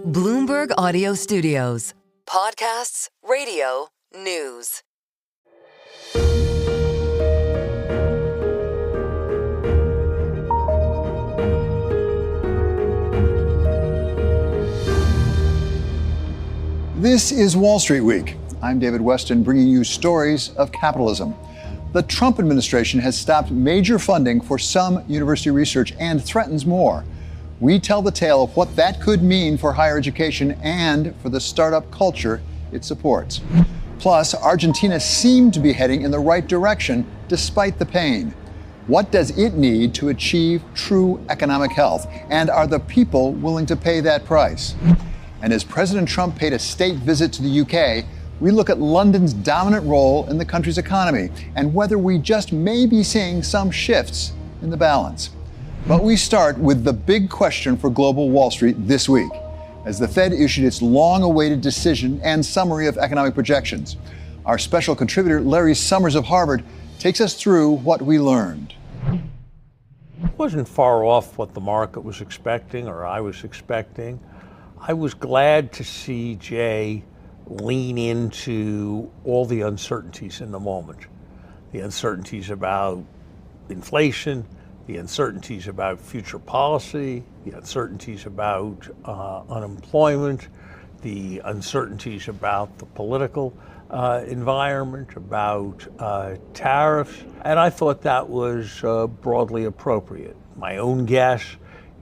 Bloomberg Audio Studios. Podcasts, radio, news. This is Wall Street Week. I'm David Westin, bringing you stories of capitalism. The Trump administration has stopped major funding for some university research and threatens more. We tell the tale of what that could mean for higher education and for the startup culture it supports. Plus, Argentina seemed to be heading in the right direction despite the pain. What does it need to achieve true economic health? And are the people willing to pay that price? And as President Trump paid a state visit to the UK, we look at London's dominant role in the country's economy and whether we just may be seeing some shifts in the balance. But we start with the big question for global Wall Street this week, as the Fed issued its long-awaited decision and summary of economic projections. Our special contributor, Larry Summers of Harvard, takes us through what we learned. It wasn't far off what the market was expecting or I was expecting. I was glad to see Jay lean into all the uncertainties in the moment. The uncertainties about inflation, the uncertainties about future policy, the uncertainties about unemployment, the uncertainties about the political environment, about tariffs, and I thought that was broadly appropriate. My own guess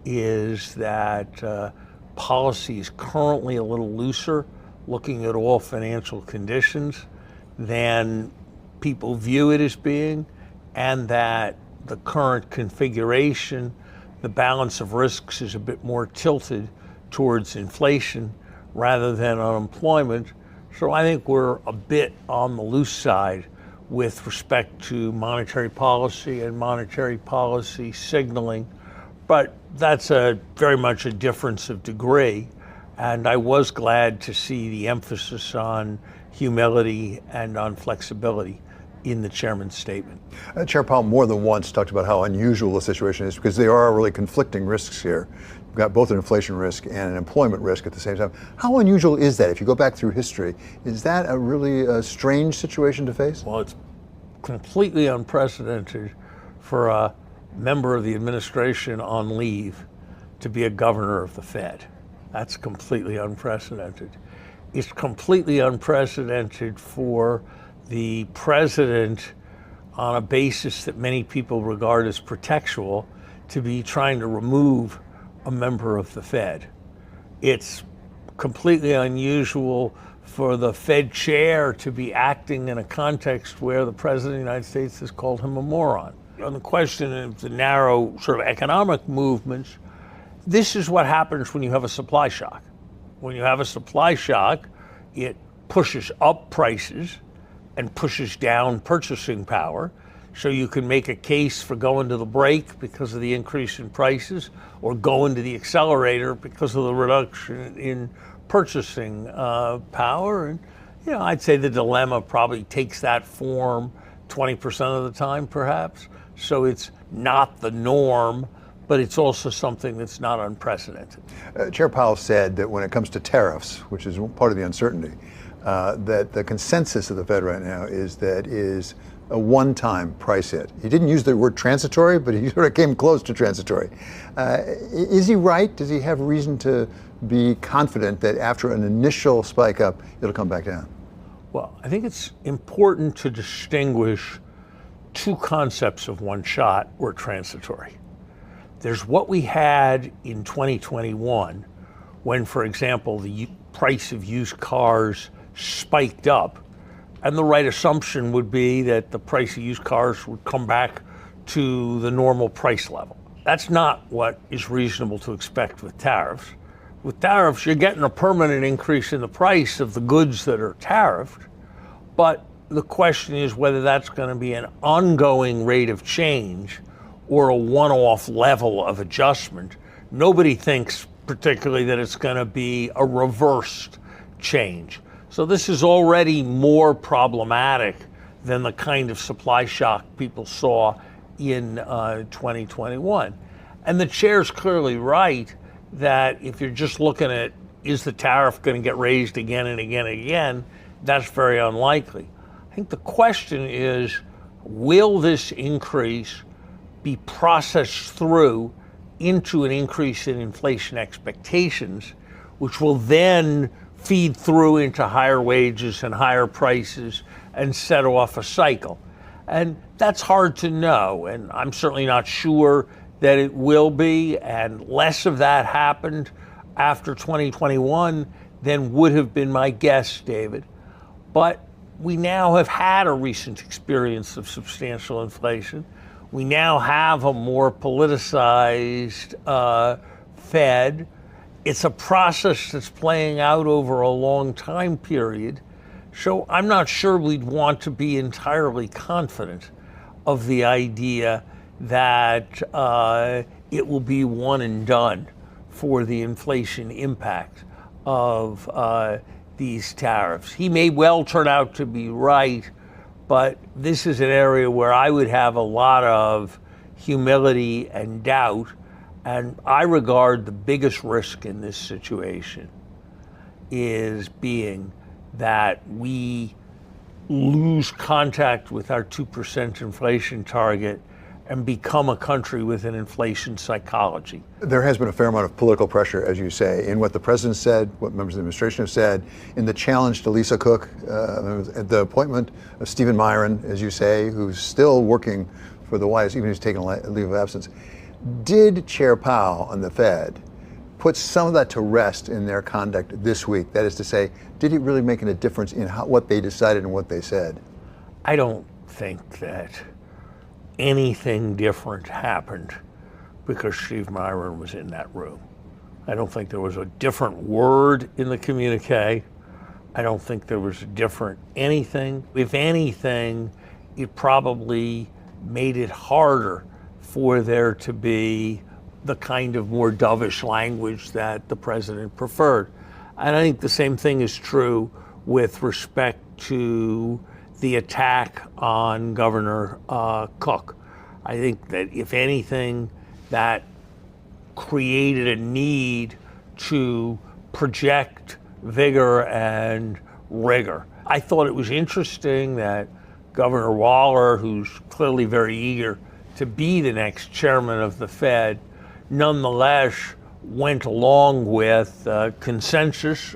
is that policy is currently a little looser, looking at all financial conditions, than people view it as being, and that the current configuration, the balance of risks is a bit more tilted towards inflation rather than unemployment. So I think we're a bit on the loose side with respect to monetary policy and monetary policy signaling. But that's very much a difference of degree. And I was glad to see the emphasis on humility and on flexibility in the chairman's statement. Chair Powell more than once talked about how unusual the situation is because there are really conflicting risks here. We've got both an inflation risk and an employment risk at the same time. How unusual is that? If you go back through history, is that a really strange situation to face? Well, it's completely unprecedented for a member of the administration on leave to be a governor of the Fed. That's completely unprecedented. It's completely unprecedented for the president, on a basis that many people regard as protectual, to be trying to remove a member of the Fed. It's completely unusual for the Fed chair to be acting in a context where the president of the United States has called him a moron. On the question of the narrow sort of economic movements, this is what happens when you have a supply shock. When you have a supply shock, it pushes up prices and pushes down purchasing power. So you can make a case for going to the brake because of the increase in prices or going to the accelerator because of the reduction in purchasing power. And, you know, I'd say the dilemma probably takes that form 20% of the time, perhaps. So it's not the norm, but it's also something that's not unprecedented. Chair Powell said that when it comes to tariffs, which is part of the uncertainty, that the consensus of the Fed right now is a one-time price hit. He didn't use the word transitory, but he sort of came close to transitory. Is he right? Does he have reason to be confident that after an initial spike up, it'll come back down? Well, I think it's important to distinguish two concepts of one shot or transitory. There's what we had in 2021 when, for example, the price of used cars spiked up, and the right assumption would be that the price of used cars would come back to the normal price level. That's not what is reasonable to expect with tariffs. With tariffs, you're getting a permanent increase in the price of the goods that are tariffed, but the question is whether that's going to be an ongoing rate of change or a one-off level of adjustment. Nobody thinks particularly that it's going to be a reversed change. So this is already more problematic than the kind of supply shock people saw in 2021. And the chair's clearly right that if you're just looking at is the tariff going to get raised again and again and again? That's very unlikely. I think the question is, will this increase be processed through into an increase in inflation expectations, which will then feed through into higher wages and higher prices and set off a cycle? And that's hard to know, and I'm certainly not sure that it will be, and less of that happened after 2021 than would have been my guess, David. But we now have had a recent experience of substantial inflation. We now have a more politicized Fed. It's a process that's playing out over a long time period. So I'm not sure we'd want to be entirely confident of the idea that it will be one and done for the inflation impact of these tariffs. He may well turn out to be right, but this is an area where I would have a lot of humility and doubt. And I regard the biggest risk in this situation is being that we lose contact with our 2% inflation target and become a country with an inflation psychology. There has been a fair amount of political pressure, as you say, in what the president said, what members of the administration have said, in the challenge to Lisa Cook, the appointment of Stephen Myron, as you say, who's still working for the White House, even if he's taken a leave of absence. Did Chair Powell on the Fed put some of that to rest in their conduct this week? That is to say, did it really make a difference in what they decided and what they said? I don't think that anything different happened because Steve Myron was in that room. I don't think there was a different word in the communique. I don't think there was a different anything. If anything, it probably made it harder for there to be the kind of more dovish language that the president preferred. And I think the same thing is true with respect to the attack on Governor Cook. I think that if anything, that created a need to project vigor and rigor. I thought it was interesting that Governor Waller, who's clearly very eager to be the next chairman of the Fed, nonetheless went along with a consensus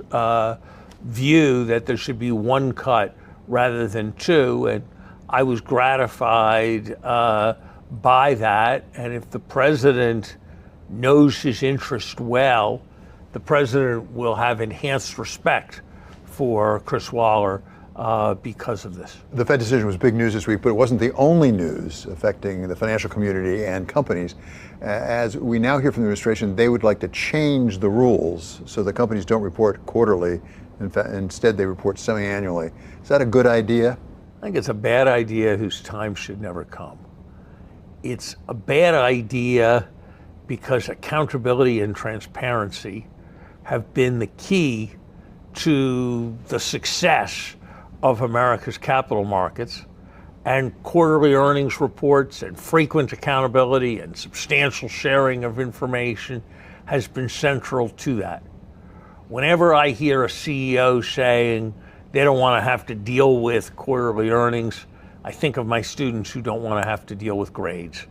view that there should be one cut rather than two. And I was gratified by that. And if the president knows his interest well, the president will have enhanced respect for Chris Waller because of this. The Fed decision was big news this week, but it wasn't the only news affecting the financial community and companies. As we now hear from the administration, they would like to change the rules so the companies don't report quarterly. In fact, instead, they report semi-annually. Is that a good idea? I think it's a bad idea whose time should never come. It's a bad idea because accountability and transparency have been the key to the success of America's capital markets, and quarterly earnings reports and frequent accountability and substantial sharing of information has been central to that. Whenever I hear a CEO saying they don't want to have to deal with quarterly earnings, I think of my students who don't want to have to deal with grades.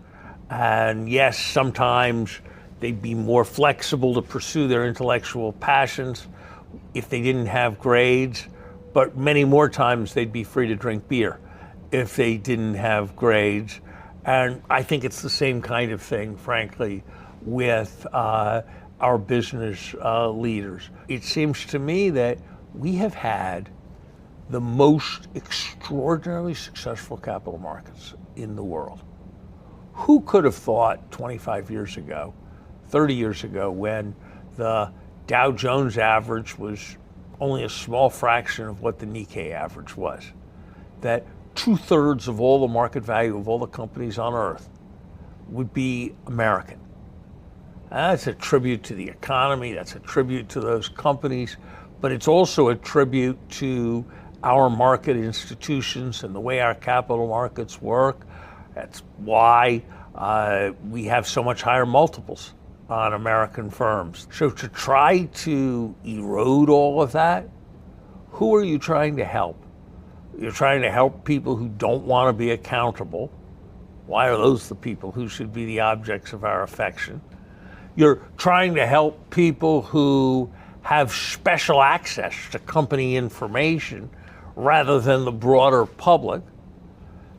And yes, sometimes they'd be more flexible to pursue their intellectual passions if they didn't have grades, but many more times they'd be free to drink beer if they didn't have grades. And I think it's the same kind of thing, frankly, with our business leaders. It seems to me that we have had the most extraordinarily successful capital markets in the world. Who could have thought 25 years ago, 30 years ago, when the Dow Jones average was only a small fraction of what the Nikkei average was, that 2/3 of all the market value of all the companies on earth would be American? That's a tribute to the economy, that's a tribute to those companies, but it's also a tribute to our market institutions and the way our capital markets work. That's why we have so much higher multiples on American firms. So to try to erode all of that, who are you trying to help? You're trying to help people who don't want to be accountable. Why are those the people who should be the objects of our affection? You're trying to help people who have special access to company information rather than the broader public.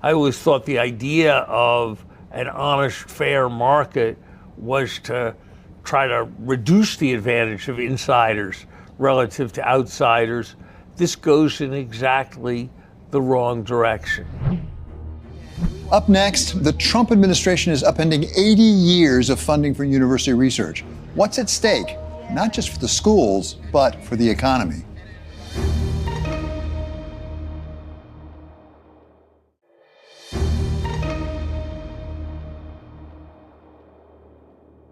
I always thought the idea of an honest, fair market was to try to reduce the advantage of insiders relative to outsiders. This goes in exactly the wrong direction. Up next, the Trump administration is upending 80 years of funding for university research. What's at stake? Not just for the schools, but for the economy.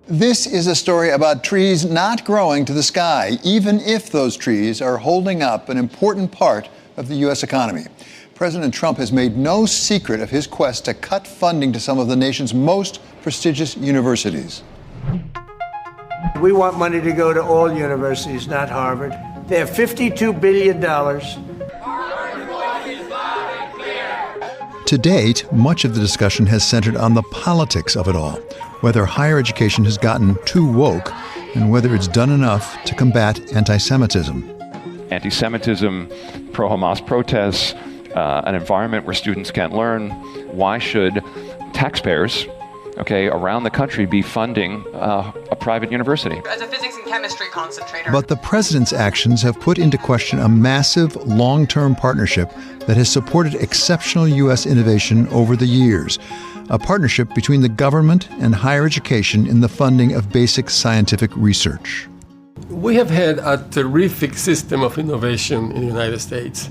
This is a story about trees not growing to the sky, even if those trees are holding up an important part of the U.S. economy. President Trump has made no secret of his quest to cut funding to some of the nation's most prestigious universities. We want money to go to all universities, not Harvard. They have $52 billion. To date, much of the discussion has centered on the politics of it all, whether higher education has gotten too woke and whether it's done enough to combat anti-Semitism. Anti-Semitism, pro-Hamas protests, an environment where students can't learn. Why should taxpayers, around the country be funding a private university? As a physics and chemistry concentrator. But the president's actions have put into question a massive long-term partnership that has supported exceptional U.S. innovation over the years. A partnership between the government and higher education in the funding of basic scientific research. We have had a terrific system of innovation in the United States.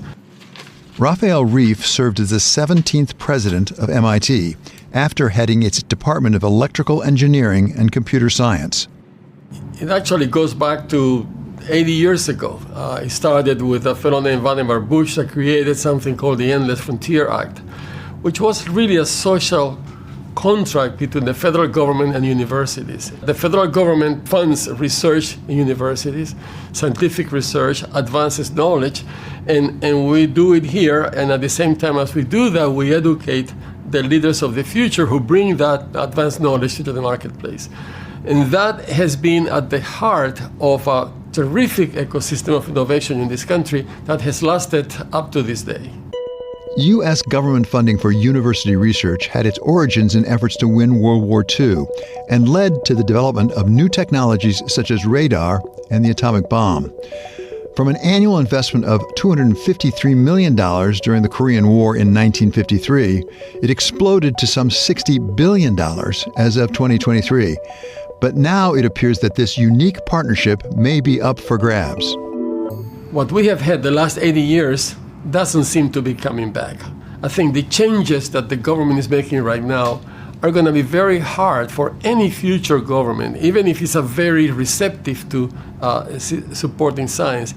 Rafael Reif served as the 17th president of MIT after heading its Department of Electrical Engineering and Computer Science. It actually goes back to 80 years ago. It started with a fellow named Vannevar Bush that created something called the Endless Frontier Act, which was really a social contract between the federal government and universities. The federal government funds research in universities, scientific research, advances knowledge, and we do it here, and at the same time as we do that, we educate the leaders of the future who bring that advanced knowledge to the marketplace. And that has been at the heart of a terrific ecosystem of innovation in this country that has lasted up to this day. U.S. government funding for university research had its origins in efforts to win World War II and led to the development of new technologies such as radar and the atomic bomb. From an annual investment of $253 million during the Korean War in 1953, it exploded to some $60 billion as of 2023. But now it appears that this unique partnership may be up for grabs. What we have had the last 80 years doesn't seem to be coming back. I think the changes that the government is making right now are going to be very hard for any future government, even if it's a very receptive to supporting science,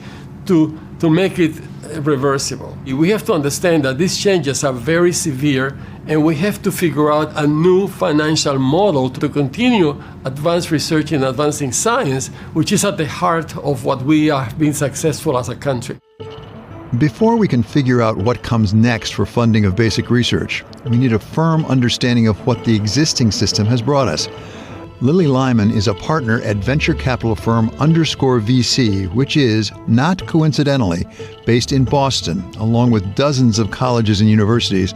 to make it reversible. We have to understand that these changes are very severe, and we have to figure out a new financial model to continue advanced research in advancing science, which is at the heart of what we have been successful as a country. Before we can figure out what comes next for funding of basic research, we need a firm understanding of what the existing system has brought us. Lily Lyman is a partner at venture capital firm _VC, which is, not coincidentally, based in Boston, along with dozens of colleges and universities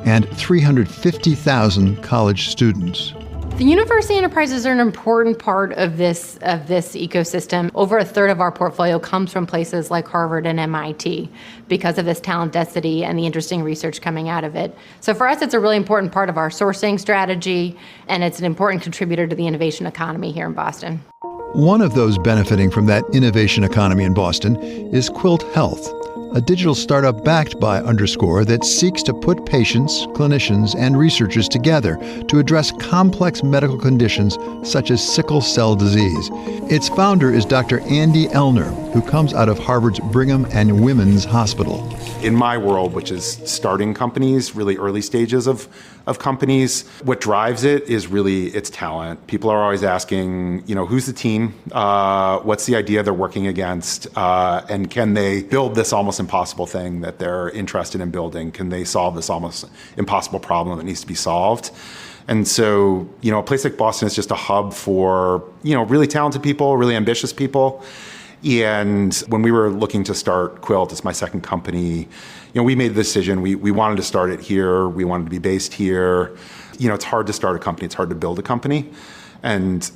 and 350,000 college students. The university enterprises are an important part of this ecosystem. Over a third of our portfolio comes from places like Harvard and MIT because of this talent density and the interesting research coming out of it. So for us, it's a really important part of our sourcing strategy, and it's an important contributor to the innovation economy here in Boston. One of those benefiting from that innovation economy in Boston is Quilt Health, a digital startup backed by _ that seeks to put patients, clinicians, and researchers together to address complex medical conditions such as sickle cell disease. Its founder is Dr. Andy Elner, who comes out of Harvard's Brigham and Women's Hospital. In my world, which is starting companies, really early stages of of companies. What drives it is really its talent. People are always asking, who's the team? What's the idea they're working against? And can they build this almost impossible thing that they're interested in building? Can they solve this almost impossible problem that needs to be solved? And so, a place like Boston is just a hub for, really talented people, really ambitious people. And when we were looking to start Quilt, it's my second company, we made the decision. We wanted to start it here. We wanted to be based here. It's hard to start a company. It's hard to build a company. And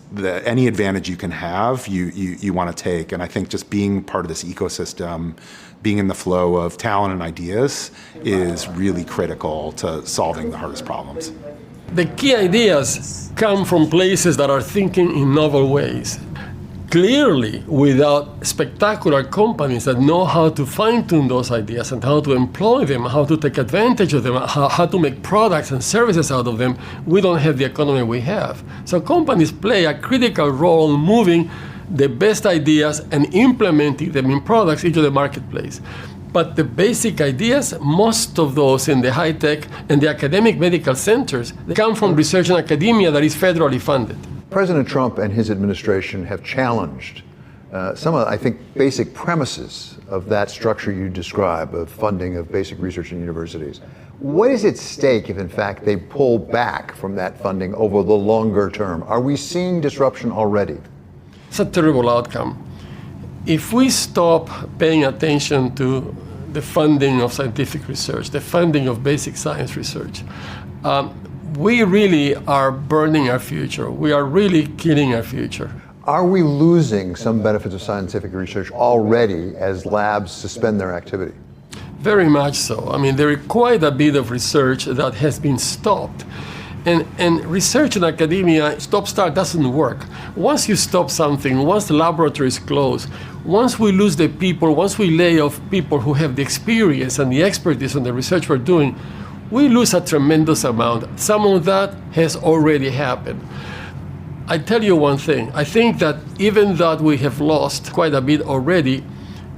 any advantage you can have, you want to take. And I think just being part of this ecosystem, being in the flow of talent and ideas is really critical to solving the hardest problems. The key ideas come from places that are thinking in novel ways. Clearly, without spectacular companies that know how to fine-tune those ideas and how to employ them, how to take advantage of them, how to make products and services out of them, we don't have the economy we have. So companies play a critical role in moving the best ideas and implementing them in products into the marketplace. But the basic ideas, most of those in the high-tech and the academic medical centers, they come from research and academia that is federally funded. President Trump and his administration have challenged some of, I think, basic premises of that structure you describe of funding of basic research in universities. What is at stake if, in fact, they pull back from that funding over the longer term? Are we seeing disruption already? It's a terrible outcome. If we stop paying attention to the funding of scientific research, the funding of basic science research, we really are burning our future. We are really killing our future. Are we losing some benefits of scientific research already as labs suspend their activity? Very much so. I mean, there is quite a bit of research that has been stopped. And research in academia, stop-start doesn't work. Once you stop something, once the laboratories close, once we lose the people, once we lay off people who have the experience and the expertise on the research we're doing, we lose a tremendous amount. Some of that has already happened. I tell you one thing, I think that even though we have lost quite a bit already,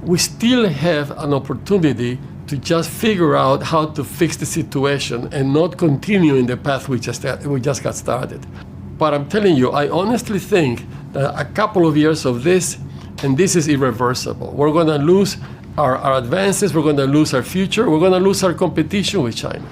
we still have an opportunity to just figure out how to fix the situation and not continue in the path we just got started. But I'm telling you, I honestly think that a couple of years of this, and this is irreversible. We're going to lose our advances, we're going to lose our future, we're going to lose our competition with China.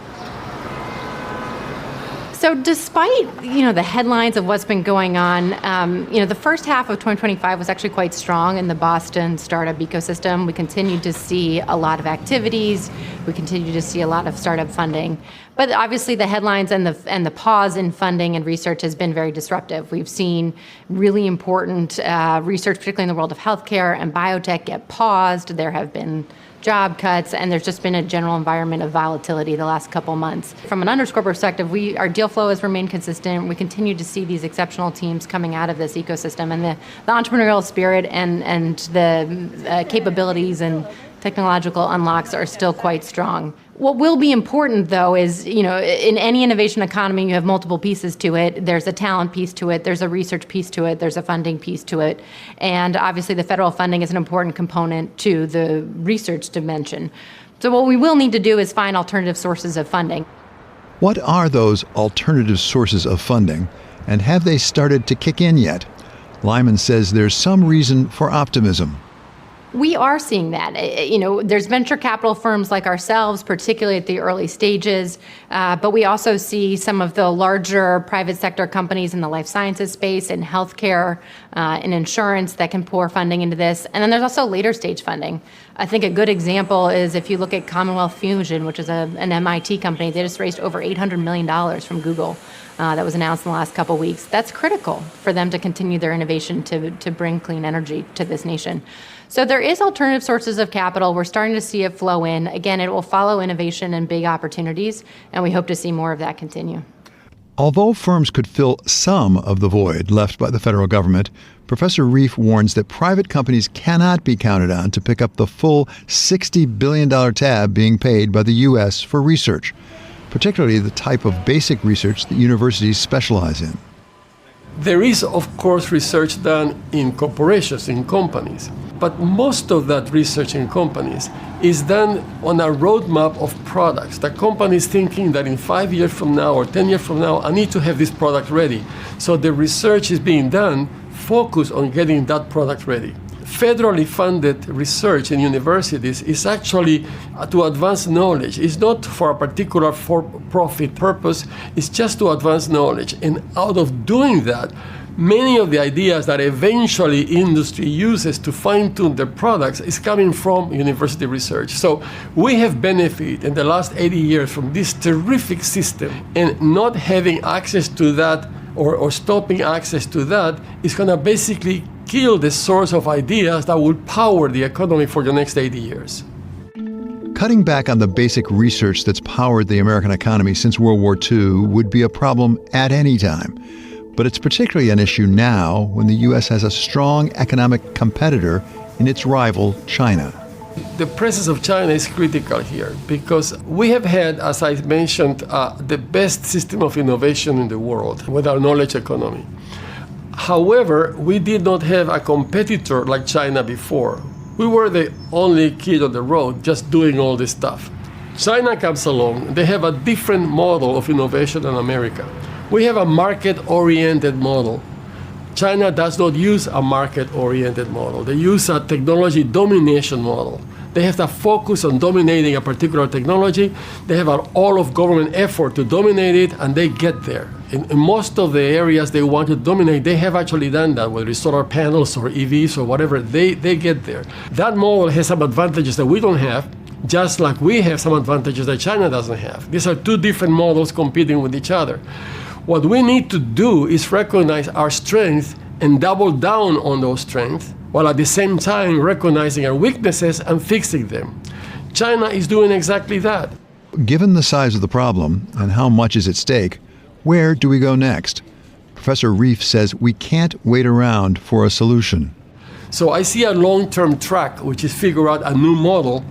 So despite, the headlines of what's been going on, the first half of 2025 was actually quite strong in the Boston startup ecosystem. We continued to see a lot of activities. We continue to see a lot of startup funding. But obviously the headlines and the pause in funding and research has been very disruptive. We've seen really important research, particularly in the world of healthcare and biotech, get paused. There have been job cuts, and there's just been a general environment of volatility the last couple months. From an underscore perspective, our deal flow has remained consistent. We continue to see these exceptional teams coming out of this ecosystem, and the entrepreneurial spirit and the capabilities and technological unlocks are still quite strong. What will be important, though, is, in any innovation economy, you have multiple pieces to it. There's a talent piece to it. There's a research piece to it. There's a funding piece to it. And obviously, the federal funding is an important component to the research dimension. So what we will need to do is find alternative sources of funding. What are those alternative sources of funding, and have they started to kick in yet? Lyman says there's some reason for optimism. We are seeing that. There's venture capital firms like ourselves, particularly at the early stages, but we also see some of the larger private sector companies in the life sciences space, in healthcare, in insurance that can pour funding into this. And then there's also later stage funding. I think a good example is if you look at Commonwealth Fusion, which is an MIT company. They just raised over $800 million from Google. That was announced in the last couple of weeks. That's critical for them to continue their innovation to bring clean energy to this nation. So there is alternative sources of capital. We're starting to see it flow in. Again, it will follow innovation and big opportunities, and we hope to see more of that continue. Although firms could fill some of the void left by the federal government, Professor Reif warns that private companies cannot be counted on to pick up the full $60 billion tab being paid by the U.S. for research, particularly the type of basic research that universities specialize in. There is, of course, research done in corporations, in companies. But most of that research in companies is done on a roadmap of products. The company is thinking that in 5 years from now or 10 years from now, I need to have this product ready. So the research is being done focused on getting that product ready. Federally funded research in universities is actually to advance knowledge. It's not for a particular for-profit purpose. It's just to advance knowledge. And out of doing that, many of the ideas that eventually industry uses to fine-tune their products is coming from university research. So we have benefited in the last 80 years from this terrific system, and not having access to that or stopping access to that is going to basically kill the source of ideas that will power the economy for the next 80 years. Cutting back on the basic research that's powered the American economy since World War II would be a problem at any time. But it's particularly an issue now when the U.S. has a strong economic competitor in its rival, China. The presence of China is critical here because we have had, as I mentioned, the best system of innovation in the world with our knowledge economy. However, we did not have a competitor like China before. We were the only kid on the road just doing all this stuff. China comes along, they have a different model of innovation than America. We have a market-oriented model. China does not use a market-oriented model. They use a technology domination model. They have to focus on dominating a particular technology. They have an all-of-government effort to dominate it, and they get there. In most of the areas they want to dominate, they have actually done that, whether it's solar panels or EVs or whatever, they get there. That model has some advantages that we don't have, just like we have some advantages that China doesn't have. These are two different models competing with each other. What we need to do is recognize our strength and double down on those strengths, while at the same time recognizing our weaknesses and fixing them. China is doing exactly that. Given the size of the problem and how much is at stake, where do we go next? Professor Reif says we can't wait around for a solution. So I see a long-term track, which is figure out a new model,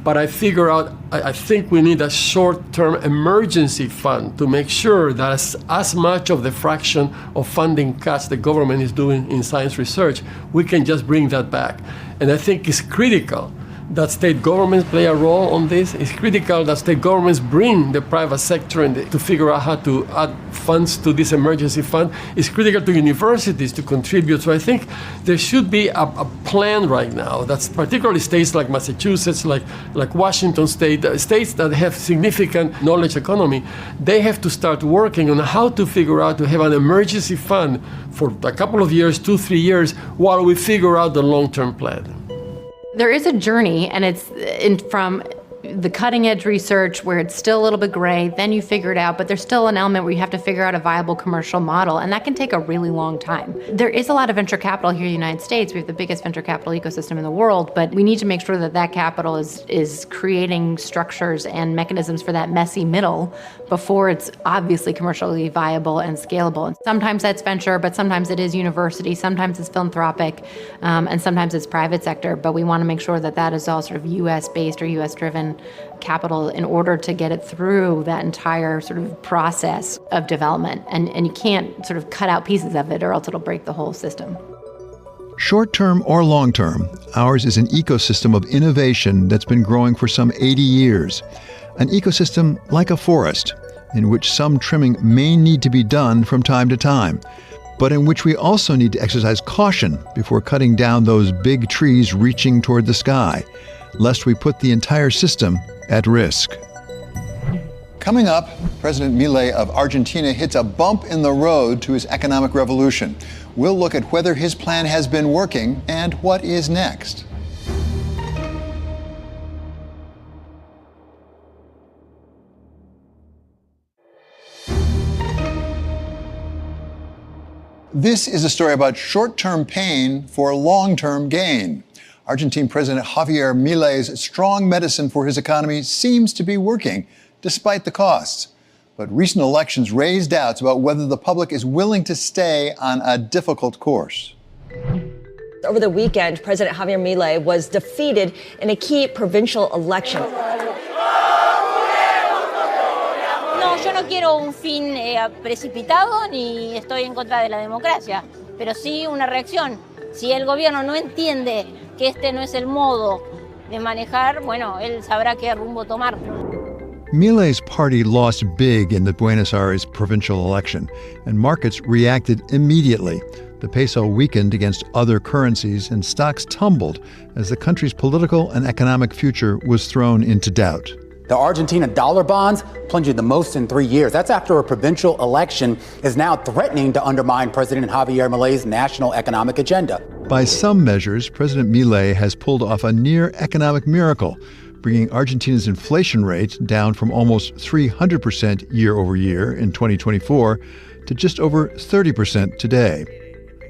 but I think we need a short-term emergency fund to make sure that as much of the fraction of funding cuts the government is doing in science research, we can just bring that back. And I think it's critical that state governments play a role on this. It's critical that state governments bring the private sector to figure out how to add funds to this emergency fund. It's critical to universities to contribute. So I think there should be a plan right now that's particularly states like Massachusetts, like Washington State, states that have significant knowledge economy. They have to start working on how to figure out to have an emergency fund for a couple of years, 2-3 years, while we figure out the long-term plan. There is a journey, and it's from the cutting edge research where it's still a little bit gray, then you figure it out, but there's still an element where you have to figure out a viable commercial model, and that can take a really long time. There is a lot of venture capital here in the United States. We have the biggest venture capital ecosystem in the world, but we need to make sure that that capital is creating structures and mechanisms for that messy middle before it's obviously commercially viable and scalable. And sometimes that's venture, but sometimes it is university, sometimes it's philanthropic, and sometimes it's private sector, but we want to make sure that that is all sort of US-based or US-driven capital in order to get it through that entire sort of process of development. And you can't sort of cut out pieces of it or else it'll break the whole system. Short-term or long-term, ours is an ecosystem of innovation that's been growing for some 80 years. An ecosystem like a forest, in which some trimming may need to be done from time to time, but in which we also need to exercise caution before cutting down those big trees reaching toward the sky, lest we put the entire system at risk. Coming up, President Milei of Argentina hits a bump in the road to his economic revolution. We'll look at whether his plan has been working and what is next. This is a story about short-term pain for long-term gain. Argentine President Javier Milei's strong medicine for his economy seems to be working, despite the costs. But recent elections raise doubts about whether the public is willing to stay on a difficult course. Over the weekend, President Javier Milei was defeated in a key provincial election. no quiero un fin precipitado ni estoy en contra de la democracia, pero sí una reacción. Si el gobierno no entiende que este no es el modo de manejar, bueno, él sabrá qué rumbo tomar. Milei's party lost big in the Buenos Aires provincial election, and markets reacted immediately. The peso weakened against other currencies, and stocks tumbled as the country's political and economic future was thrown into doubt. The Argentina dollar bonds plunged the most in 3 years. That's after a provincial election is now threatening to undermine President Javier Milei's national economic agenda. By some measures, President Milei has pulled off a near economic miracle, bringing Argentina's inflation rate down from almost 300% year over year in 2024 to just over 30% today.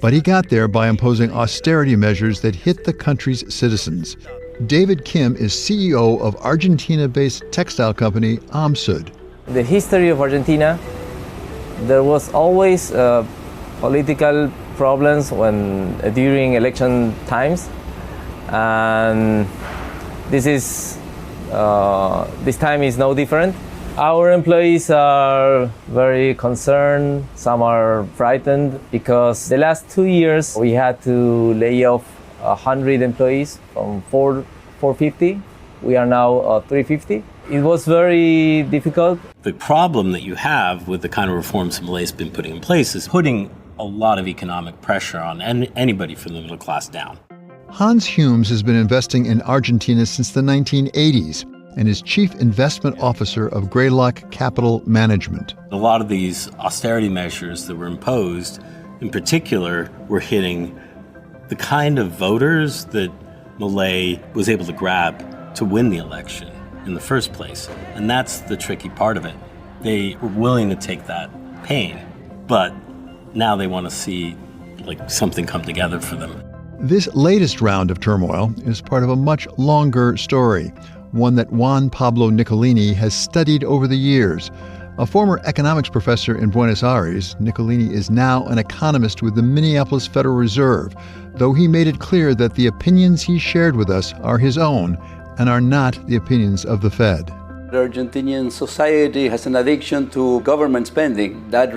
But he got there by imposing austerity measures that hit the country's citizens. David Kim is CEO of Argentina-based textile company Amsud. The history of Argentina, there was always political problems during election times, and this time is no different. Our employees are very concerned. Some are frightened because the last 2 years we had to lay off 100 employees from 450. We are now 350. It was very difficult. The problem that you have with the kind of reforms Milei's been putting in place is putting a lot of economic pressure on anybody from the middle class down. Hans Humes has been investing in Argentina since the 1980s and is chief investment officer of Greylock Capital Management. A lot of these austerity measures that were imposed, in particular, were hitting the kind of voters that Milei was able to grab to win the election in the first place. And that's the tricky part of it. They were willing to take that pain, but now they want to see something come together for them. This latest round of turmoil is part of a much longer story, one that Juan Pablo Nicolini has studied over the years. A former economics professor in Buenos Aires, Nicolini is now an economist with the Minneapolis Federal Reserve, though he made it clear that the opinions he shared with us are his own and are not the opinions of the Fed. The Argentinian society has an addiction to government spending that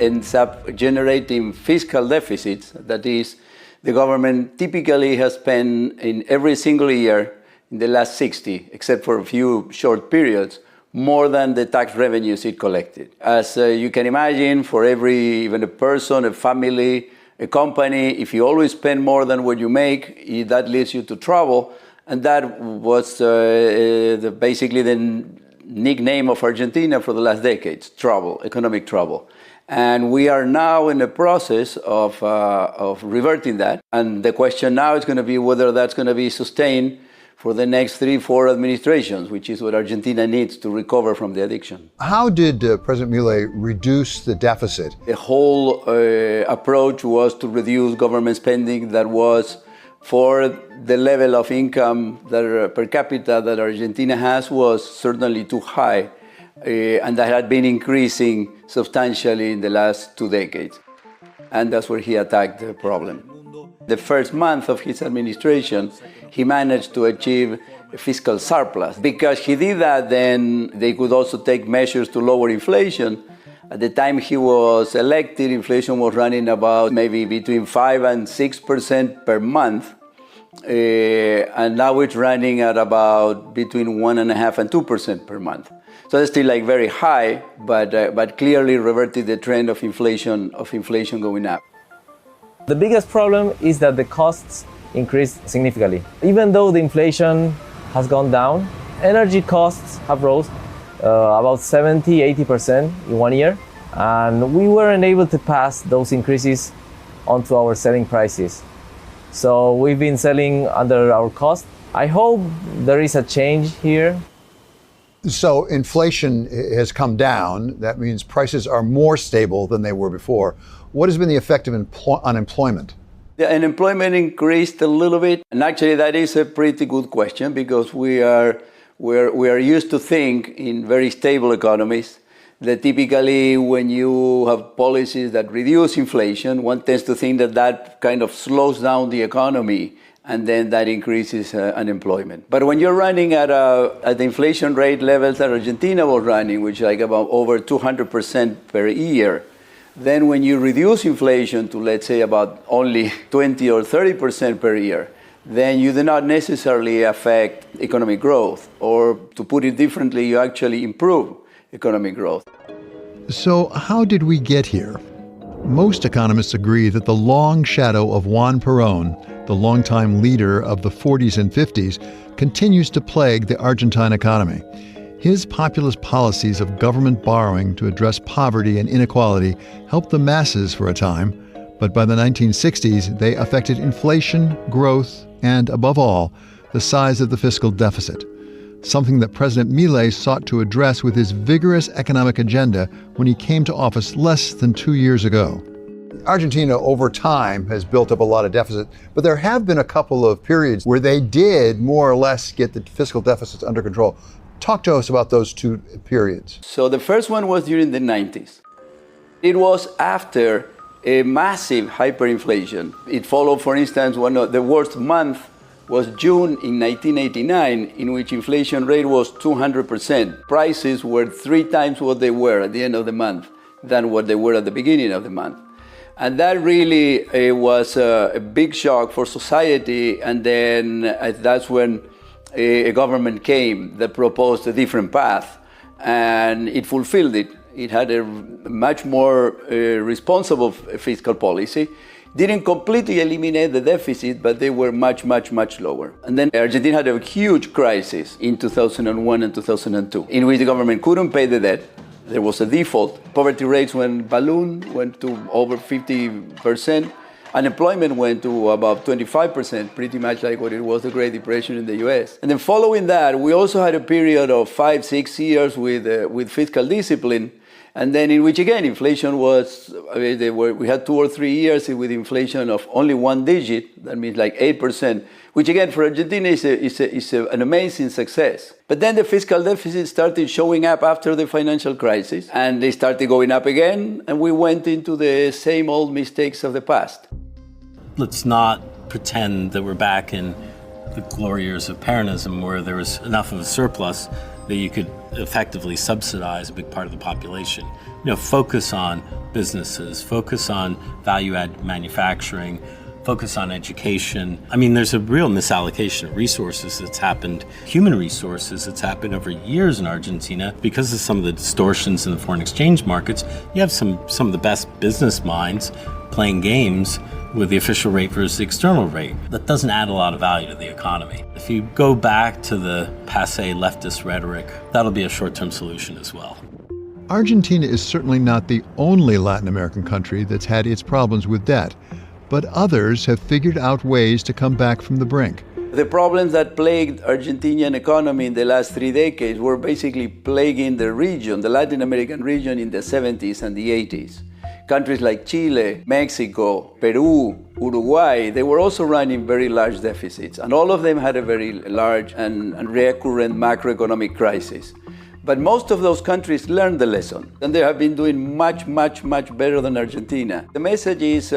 ends up generating fiscal deficits. That is, the government typically has spent in every single year in the last 60, except for a few short periods, more than the tax revenues it collected. As you can imagine, for even a person, a family, a company, if you always spend more than what you make, that leads you to trouble. And that was basically the nickname of Argentina for the last decades, trouble, economic trouble. And we are now in the process of reverting that. And the question now is going to be whether that's going to be sustained for the next 3-4 administrations, which is what Argentina needs to recover from the addiction. How did President Milei reduce the deficit? The whole approach was to reduce government spending that was, for the level of income that per capita that Argentina has, was certainly too high, and that had been increasing substantially in the last 2 decades. And that's where he attacked the problem. The first month of his administration, he managed to achieve a fiscal surplus. Because he did that, then they could also take measures to lower inflation. At the time he was elected, inflation was running about maybe between 5 and 6% per month. And now it's running at about between 1.5% and 2% per month. So it's still very high, but clearly reverted the trend of inflation going up. The biggest problem is that the costs increased significantly. Even though the inflation has gone down, energy costs have rose about 70-80% in 1 year, and we weren't able to pass those increases onto our selling prices. So we've been selling under our cost. I hope there is a change here. So inflation has come down. That means prices are more stable than they were before. What has been the effect of unemployment? The unemployment increased a little bit. And actually, that is a pretty good question, because we are used to think in very stable economies that typically when you have policies that reduce inflation, one tends to think that kind of slows down the economy and then that increases unemployment. But when you're running at the inflation rate levels that Argentina was running, which is like about over 200% per year, then when you reduce inflation to, let's say, about only 20 or 30% per year, then you do not necessarily affect economic growth, or to put it differently, you actually improve economic growth. So how did we get here? Most economists agree that the long shadow of Juan Perón, the longtime leader of the 40s and 50s, continues to plague the Argentine economy. His populist policies of government borrowing to address poverty and inequality helped the masses for a time, but by the 1960s, they affected inflation, growth, and, above all, the size of the fiscal deficit, something that President Milei sought to address with his vigorous economic agenda when he came to office less than 2 years ago. Argentina, over time, has built up a lot of deficit, but there have been a couple of periods where they did more or less get the fiscal deficits under control. Talk to us about those two periods. So the first one was during the 90s. It was after a massive hyperinflation. It followed, for instance, one of the worst months was June in 1989, in which inflation rate was 200%. Prices were 3 times what they were at the end of the month than what they were at the beginning of the month. And that really was a big shock for society. And then that's when a government came that proposed a different path, and it fulfilled it. It had a much more responsible fiscal policy. Didn't completely eliminate the deficit, but they were much, much, much lower. And then Argentina had a huge crisis in 2001 and 2002, in which the government couldn't pay the debt. There was a default. Poverty rates went to over 50%. Unemployment went to about 25%, pretty much like what it was the Great Depression in the US. And then following that, we also had a period of 5-6 years with fiscal discipline, and then in which, again, inflation was, we had 2 or 3 years with inflation of only 1 digit, that means like 8%, which again, for Argentina is an amazing success. But then the fiscal deficit started showing up after the financial crisis, and they started going up again, and we went into the same old mistakes of the past. Let's not pretend that we're back in the glory years of Peronism, where there was enough of a surplus that you could effectively subsidize a big part of the population. Focus on businesses, focus on value-add manufacturing, focus on education. I mean, there's a real misallocation of resources that's happened, human resources that's happened over years in Argentina because of some of the distortions in the foreign exchange markets. You have some of the best business minds playing games with the official rate versus the external rate. That doesn't add a lot of value to the economy. If you go back to the passé leftist rhetoric, that'll be a short-term solution as well. Argentina is certainly not the only Latin American country that's had its problems with debt, but others have figured out ways to come back from the brink. The problems that plagued Argentinian economy in the last 3 decades were basically plaguing the region, the Latin American region, in the 70s and the 80s. Countries like Chile, Mexico, Peru, Uruguay, they were also running very large deficits, and all of them had a very large and recurrent macroeconomic crisis. But most of those countries learned the lesson, and they have been doing much, much, much better than Argentina. The message is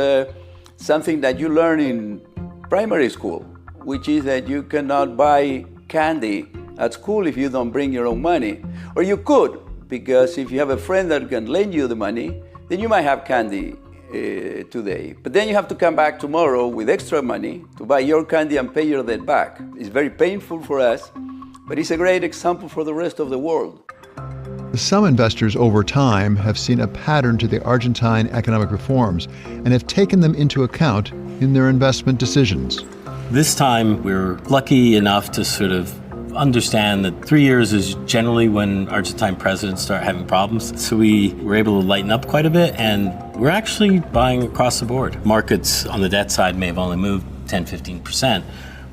something that you learn in primary school, which is that you cannot buy candy at school if you don't bring your own money. Or you could, because if you have a friend that can lend you the money, then you might have candy today. But then you have to come back tomorrow with extra money to buy your candy and pay your debt back. It's very painful for us, but it's a great example for the rest of the world. Some investors over time have seen a pattern to the Argentine economic reforms and have taken them into account in their investment decisions. This time, we're lucky enough to sort of understand that 3 years is generally when Argentine presidents start having problems. So we were able to lighten up quite a bit, and we're actually buying across the board. Markets on the debt side may have only moved 10-15%,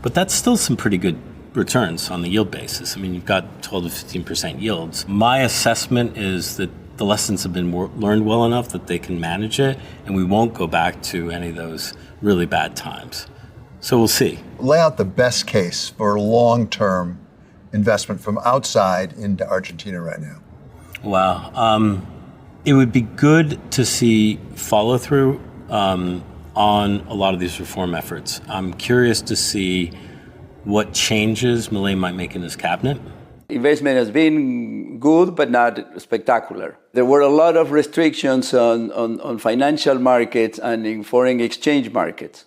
but that's still some pretty good returns on the yield basis. I mean, you've got 12 to 15% yields. My assessment is that the lessons have been learned well enough that they can manage it, and we won't go back to any of those really bad times. So we'll see. Lay out the best case for long-term investment from outside into Argentina right now. Wow. It would be good to see follow-through on on a lot of these reform efforts. I'm curious to see what changes Milei might make in his cabinet. Investment has been good, but not spectacular. There were a lot of restrictions on financial markets and in foreign exchange markets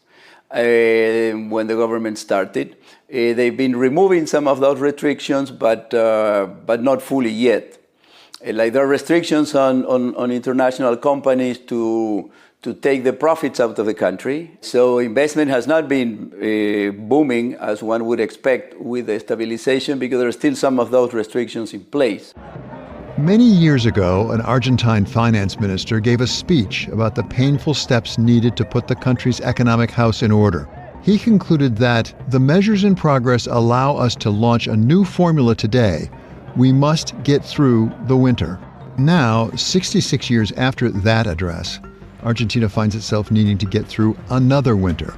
when the government started. They've been removing some of those restrictions, but not fully yet. Like there are restrictions on international companies to take the profits out of the country. So investment has not been booming as one would expect with the stabilization because there are still some of those restrictions in place. Many years ago, an Argentine finance minister gave a speech about the painful steps needed to put the country's economic house in order. He concluded that the measures in progress allow us to launch a new formula today. We must get through the winter. Now, 66 years after that address, Argentina finds itself needing to get through another winter.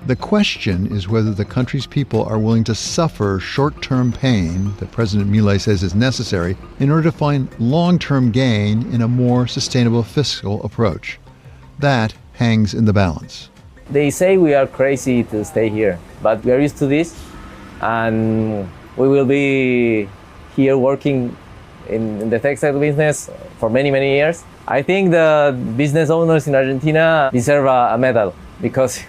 The question is whether the country's people are willing to suffer short-term pain that President Milei says is necessary in order to find long-term gain in a more sustainable fiscal approach. That hangs in the balance. They say we are crazy to stay here, but we are used to this, and we will be here working in the textile business for many, many years. I think the business owners in Argentina deserve a medal because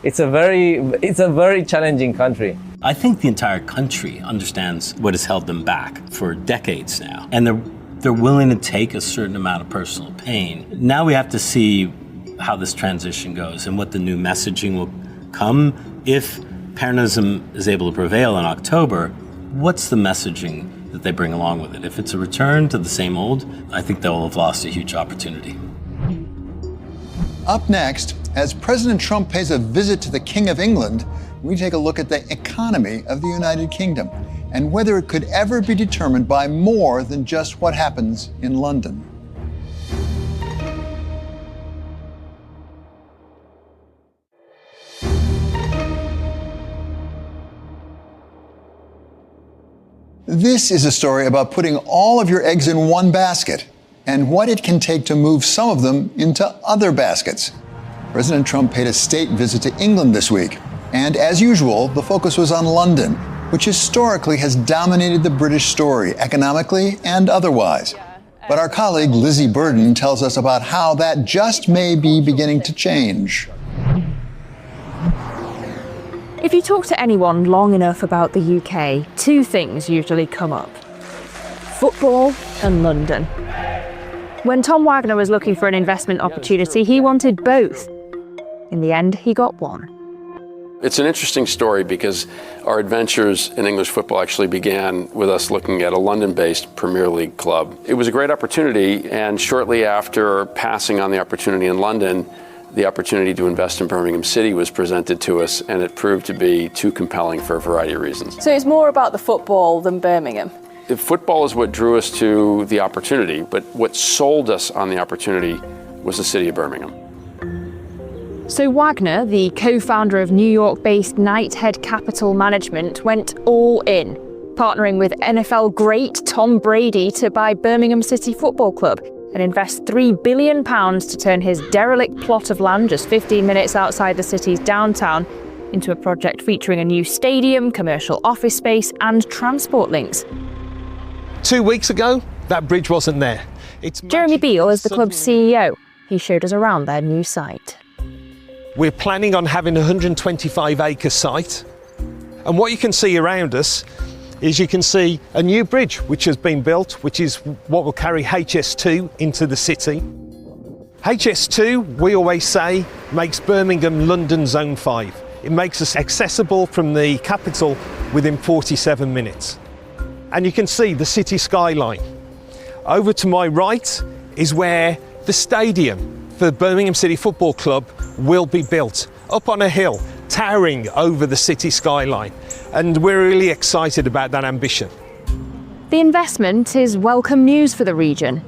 it's a very challenging country. I think the entire country understands what has held them back for decades now, and they're willing to take a certain amount of personal pain. Now we have to see how this transition goes and what the new messaging will come. If Peronism is able to prevail in October, what's the messaging that they bring along with it? If it's a return to the same old, I think they'll have lost a huge opportunity. Up next, as President Trump pays a visit to the King of England, we take a look at the economy of the United Kingdom and whether it could ever be determined by more than just what happens in London. This is a story about putting all of your eggs in one basket and what it can take to move some of them into other baskets. President Trump paid a state visit to England this week. And as usual, the focus was on London, which historically has dominated the British story, economically and otherwise. But our colleague Lizzie Burden tells us about how that just may be beginning to change. If you talk to anyone long enough about the UK, two things usually come up: football and London. When Tom Wagner was looking for an investment opportunity, he wanted both. In the end, he got one. It's an interesting story because our adventures in English football actually began with us looking at a London-based Premier League club. It was a great opportunity, and shortly after passing on the opportunity in London, the opportunity to invest in Birmingham City was presented to us, and it proved to be too compelling for a variety of reasons. So it's more about the football than Birmingham? The football is what drew us to the opportunity, but what sold us on the opportunity was the city of Birmingham. So Wagner, the co-founder of New York-based Knighthead Capital Management, went all in, partnering with NFL great Tom Brady to buy Birmingham City Football Club and invest £3 billion to turn his derelict plot of land just 15 minutes outside the city's downtown into a project featuring a new stadium, commercial office space and transport links. 2 weeks ago, that bridge wasn't there. Jeremy Beale is the club's CEO. He showed us around their new site. We're planning on having a 125-acre site. And what you can see around us is you can see a new bridge which has been built, which is what will carry HS2 into the city. HS2, we always say, makes Birmingham London Zone 5. It makes us accessible from the capital within 47 minutes. And you can see the city skyline. Over to my right is where the stadium for Birmingham City Football Club will be built, up on a hill, towering over the city skyline. And we're really excited about that ambition. The investment is welcome news for the region.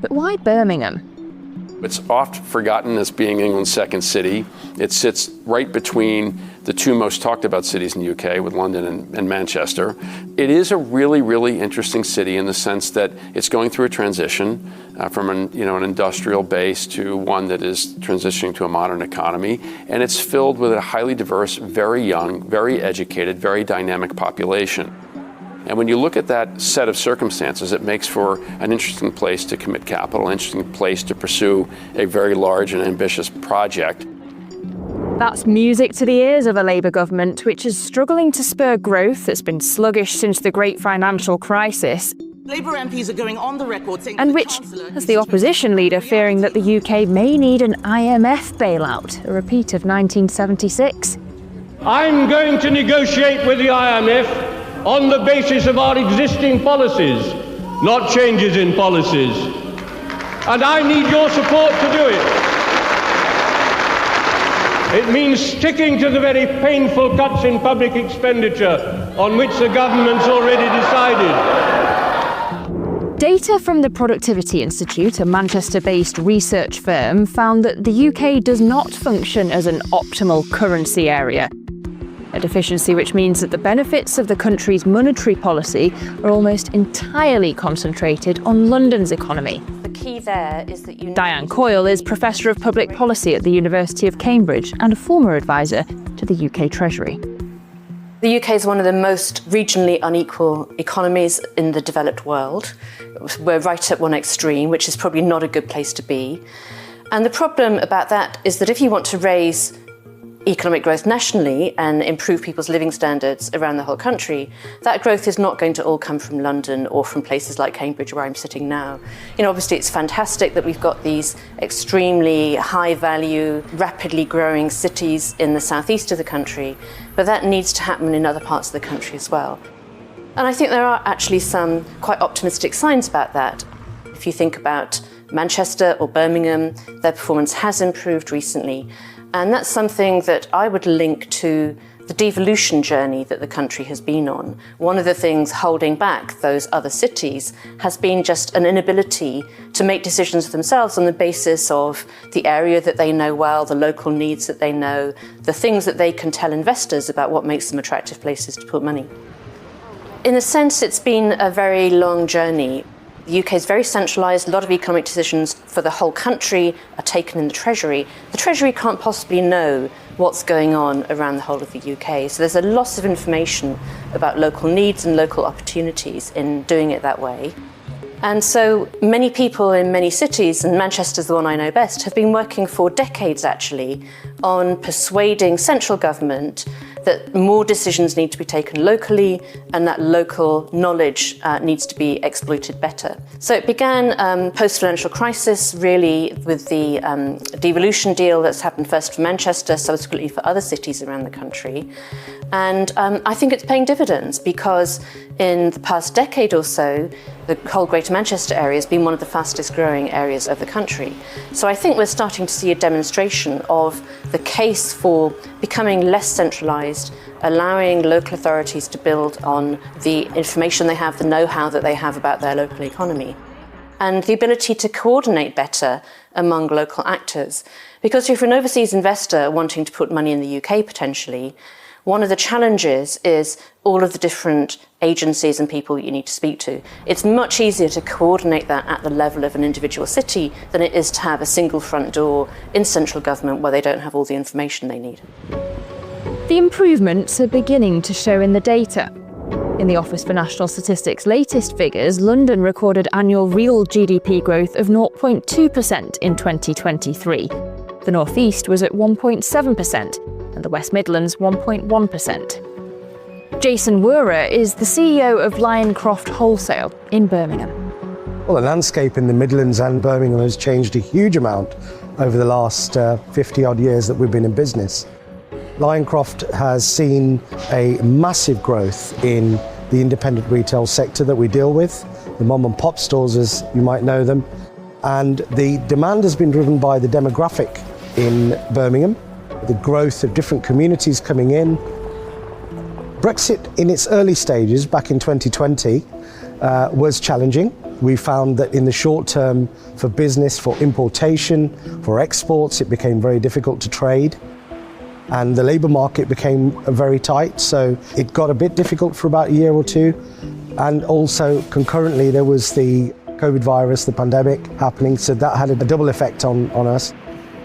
But why Birmingham? It's oft forgotten as being England's second city. It sits right between the two most talked about cities in the UK, with London and Manchester. It is a really, really interesting city in the sense that it's going through a transition from an industrial base to one that is transitioning to a modern economy. And it's filled with a highly diverse, very young, very educated, very dynamic population. And when you look at that set of circumstances, it makes for an interesting place to commit capital, an interesting place to pursue a very large and ambitious project. That's music to the ears of a Labour government which is struggling to spur growth that's been sluggish since the great financial crisis, Labour MPs are going on the record saying and which has the opposition leader fearing that the UK may need an IMF bailout, a repeat of 1976. I'm going to negotiate with the IMF on the basis of our existing policies, not changes in policies. And I need your support to do it. It means sticking to the very painful cuts in public expenditure on which the government's already decided. Data from the Productivity Institute, a Manchester-based research firm, found that the UK does not function as an optimal currency area. A deficiency which means that the benefits of the country's monetary policy are almost entirely concentrated on London's economy. The key there is that Diane Coyle is Professor of Public Policy at the University of Cambridge and a former advisor to the UK Treasury. The UK is one of the most regionally unequal economies in the developed world. We're right at one extreme, which is probably not a good place to be. And the problem about that is that if you want to raise economic growth nationally and improve people's living standards around the whole country, that growth is not going to all come from London or from places like Cambridge, where I'm sitting now. Obviously it's fantastic that we've got these extremely high value, rapidly growing cities in the southeast of the country, but that needs to happen in other parts of the country as well. And I think there are actually some quite optimistic signs about that. If you think about Manchester or Birmingham, their performance has improved recently. And that's something that I would link to the devolution journey that the country has been on. One of the things holding back those other cities has been just an inability to make decisions for themselves on the basis of the area that they know well, the local needs that they know, the things that they can tell investors about what makes them attractive places to put money. In a sense, it's been a very long journey. The UK is very centralised. A lot of economic decisions for the whole country are taken in the Treasury. The Treasury can't possibly know what's going on around the whole of the UK. So there's a loss of information about local needs and local opportunities in doing it that way. And so many people in many cities, and Manchester's the one I know best, have been working for decades actually on persuading central government that more decisions need to be taken locally and that local knowledge needs to be exploited better. So it began post-financial crisis really with the devolution deal that's happened first for Manchester, subsequently for other cities around the country. And I think it's paying dividends because in the past decade or so, the whole Greater Manchester area has been one of the fastest growing areas of the country. So I think we're starting to see a demonstration of the case for becoming less centralised, allowing local authorities to build on the information they have, the know-how that they have about their local economy, and the ability to coordinate better among local actors. Because if you're an overseas investor wanting to put money in the UK potentially, one of the challenges is all of the different agencies and people that you need to speak to. It's much easier to coordinate that at the level of an individual city than it is to have a single front door in central government where they don't have all the information they need. The improvements are beginning to show in the data. In the Office for National Statistics' latest figures, London recorded annual real GDP growth of 0.2% in 2023. The North East was at 1.7%. And the West Midlands 1.1%. Jason Wurer is the CEO of Lioncroft Wholesale in Birmingham. Well, the landscape in the Midlands and Birmingham has changed a huge amount over the last 50-odd years that we've been in business. Lioncroft has seen a massive growth in the independent retail sector that we deal with, the mom and pop stores as you might know them, and the demand has been driven by the demographic in Birmingham, the growth of different communities coming in. Brexit in its early stages back in 2020 was challenging. We found that in the short term, for business, for importation, for exports, it became very difficult to trade. And the labour market became very tight, so it got a bit difficult for about a year or two. And also, concurrently, there was the COVID virus, the pandemic happening, so that had a double effect on us.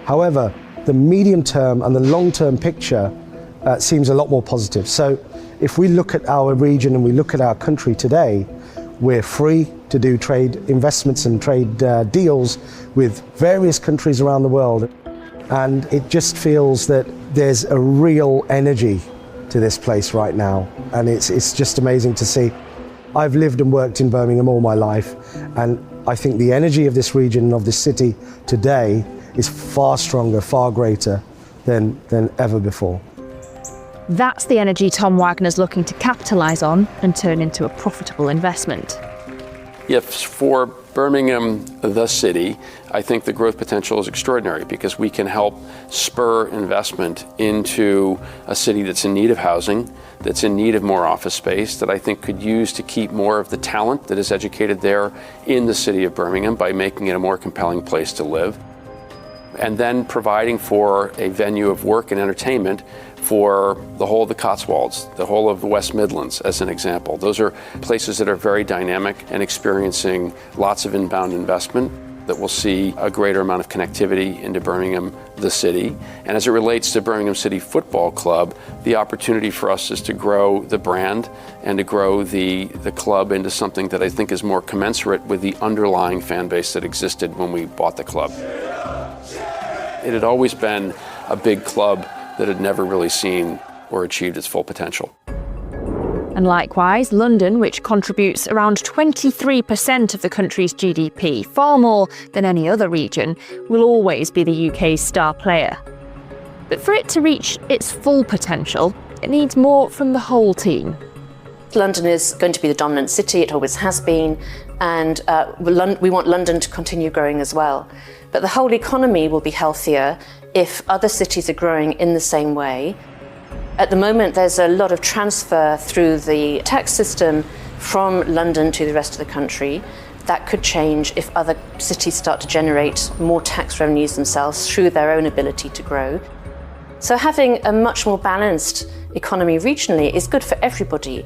However, the medium term and the long term picture seems a lot more positive. So if we look at our region and we look at our country today, we're free to do trade investments and trade deals with various countries around the world. And it just feels that there's a real energy to this place right now. And it's just amazing to see. I've lived and worked in Birmingham all my life, and I think the energy of this region, of this city today, is far stronger, far greater than ever before. That's the energy Tom Wagner's looking to capitalise on and turn into a profitable investment. If for Birmingham, the city, I think the growth potential is extraordinary because we can help spur investment into a city that's in need of housing, that's in need of more office space, that I think could use to keep more of the talent that is educated there in the city of Birmingham by making it a more compelling place to live. And then providing for a venue of work and entertainment for the whole of the Cotswolds, the whole of the West Midlands, as an example. Those are places that are very dynamic and experiencing lots of inbound investment that will see a greater amount of connectivity into Birmingham, the city. And as it relates to Birmingham City Football Club, the opportunity for us is to grow the brand and to grow the club into something that I think is more commensurate with the underlying fan base that existed when we bought the club. It had always been a big club that had never really seen or achieved its full potential. And likewise, London, which contributes around 23% of the country's GDP, far more than any other region, will always be the UK's star player. But for it to reach its full potential, it needs more from the whole team. London is going to be the dominant city, it always has been, and we want London to continue growing as well. But the whole economy will be healthier if other cities are growing in the same way. At the moment, there's a lot of transfer through the tax system from London to the rest of the country. That could change if other cities start to generate more tax revenues themselves through their own ability to grow. So having a much more balanced economy regionally is good for everybody.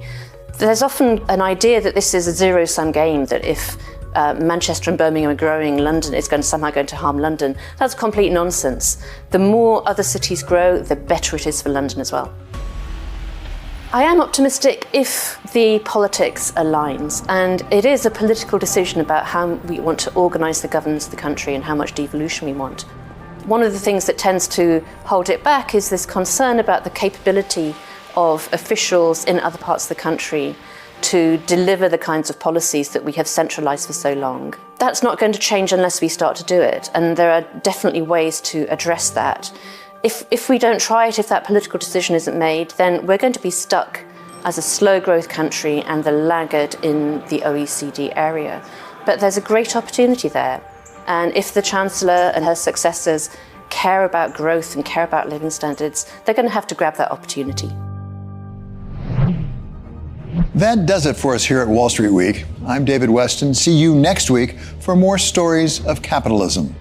There's often an idea that this is a zero-sum game, that if Manchester and Birmingham are growing, London is somehow going to harm London. That's complete nonsense. The more other cities grow, the better it is for London as well. I am optimistic if the politics aligns, and it is a political decision about how we want to organise the governance of the country and how much devolution we want. One of the things that tends to hold it back is this concern about the capability of officials in other parts of the country to deliver the kinds of policies that we have centralised for so long. That's not going to change unless we start to do it, and there are definitely ways to address that. If we don't try it, if that political decision isn't made, then we're going to be stuck as a slow growth country and the laggard in the OECD area. But there's a great opportunity there, and if the Chancellor and her successors care about growth and care about living standards, they're going to have to grab that opportunity. That does it for us here at Wall Street Week. I'm David Westin. See you next week for more stories of capitalism.